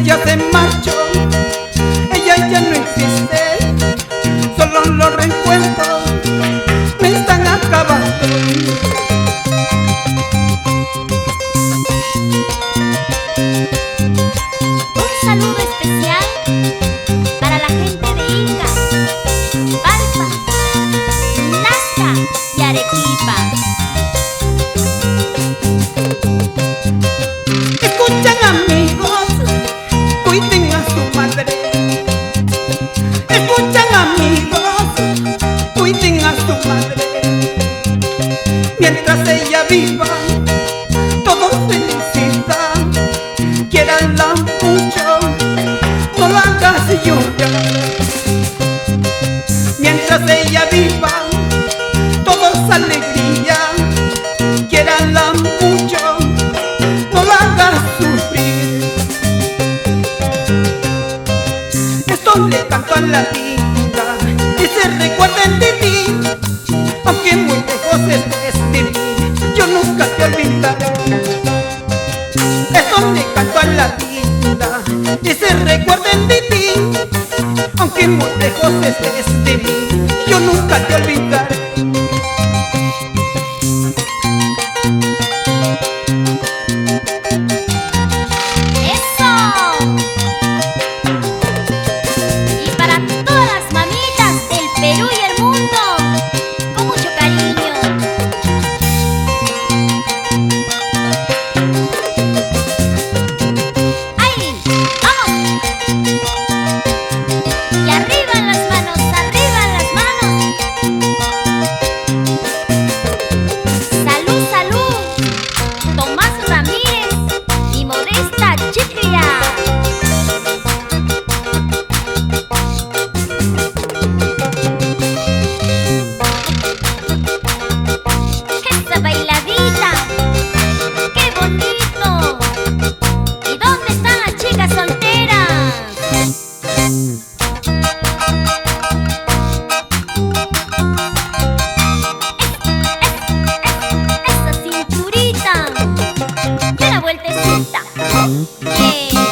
ella se marchó, ella ya no existe, solo los reencuentros me están acabando. Un saludo especial para la gente de Ica, Palpa, Nazca y Arequipa. Escuchan, amigos, cuiden a su madre. Escuchan, amigos, cuiden a su madre. Mientras ella viva, todos felicitan. Quiéranla mucho, no la hagas llorar. Mientras ella viva, todos alegría. Quiéranla mucho, no la hagas sufrir. Esto le canto a la vida, que se recuerden de ti, aunque muy lejos estés de mí, yo nunca te olvidaré. Esto le canto a la vida, que se recuerden de ti, aunque muy lejos estés de mí, yo nunca te olvidaré. ¡Eso! Y para todas las mamitas del Perú y el mundo, con mucho cariño. ¡Ay! ¡Vamos! Y arriba las manos, arriba las manos. ¡Salud, salud! Tomás Ramírez y Modesta Chicria. ¡Esa bailadita! ¡Qué bonito! ¿Y dónde están las chicas solteras? Esa cinturita y una vueltecita. ¡Yeah!